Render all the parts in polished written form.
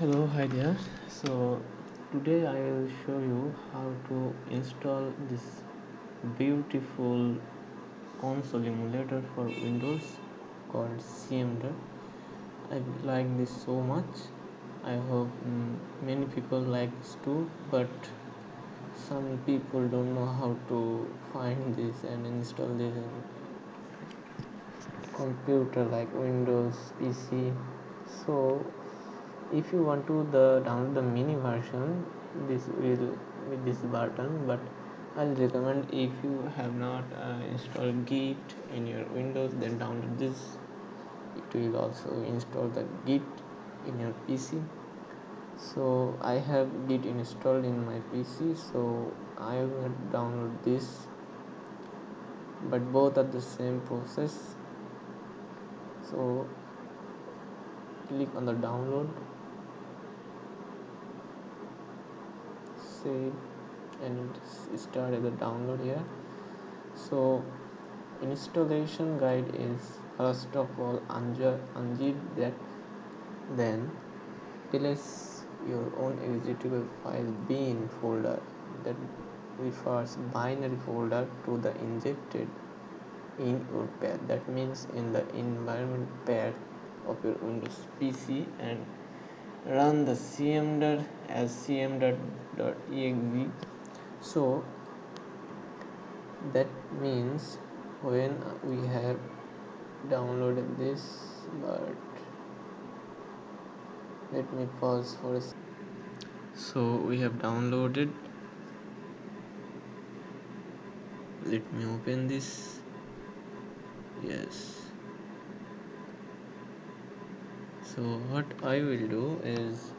Hello, hi there. So today I will show you how to install this beautiful console emulator for Windows called cmder. I like this so much. I hope many people like this too, but some people don't know how to find this and install this in computer like Windows PC. So if you want to download the mini version, this will with this button, but I'll recommend if you have not installed git in your Windows, then download this. It will also install the git in your PC. So I have git installed in my PC, so I will download this, but both are the same process. So click on the download, save, and start the download here. So installation guide is first of all unzip that, then place your own executable file bin folder that refers binary folder to the injected in your path, that means in the environment path of your Windows PC, and run the cmder as cmder.exe. So that means when we have downloaded this, but let me pause for a second. So we have downloaded, let me open this. Yes, so what I will do is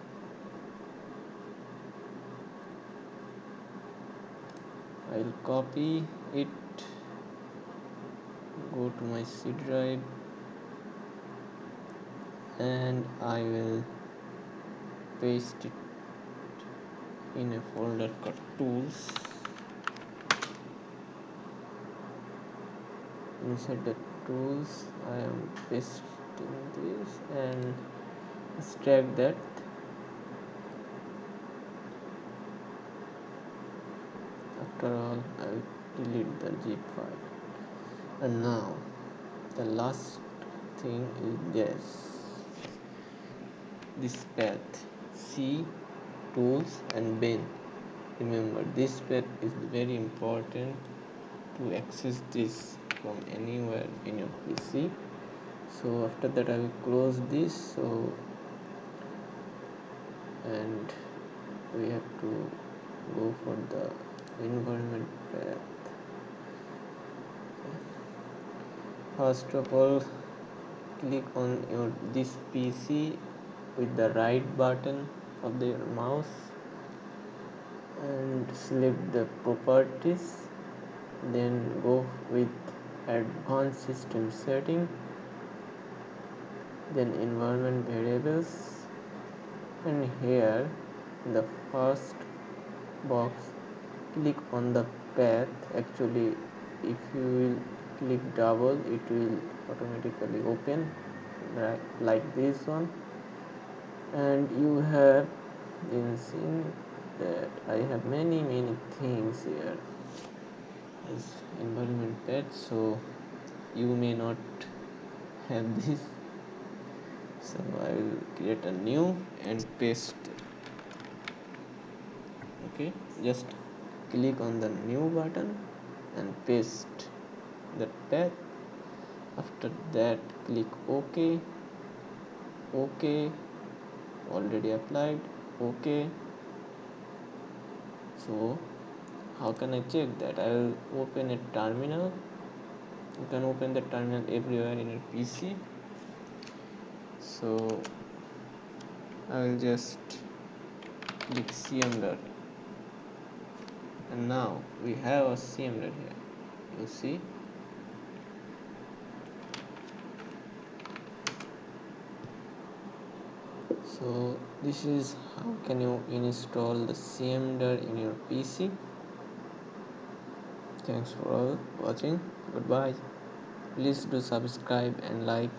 I'll copy it, go to my C drive, and I will paste it in a folder called tools. Inside the tools I am pasting this and extract that. After all, I will delete the zip file. And now the last thing is this path, C, tools and bin. Remember, this path is very important to access this from anywhere in your PC. So after that I will close this. So and we have to go for the environment path. First of all, click on your this PC with the right button of the mouse and select the properties, then go with advanced system setting, then environment variables, and here in the first box click on the path. Actually, if you will click double, it will automatically open like this one. And you have been seen that I have many things here as environment path, so you may not have this. So I will create a new and paste. Okay, just click on the new button and paste that path. After that, click OK. OK, already applied. OK. So how can I check that? I will open a terminal. You can open the terminal everywhere in your PC. So I will just click cmder, and now we have a cmder here. You see. So this is how can you install the cmder in your PC. Thanks for all watching. Goodbye. Please do subscribe and like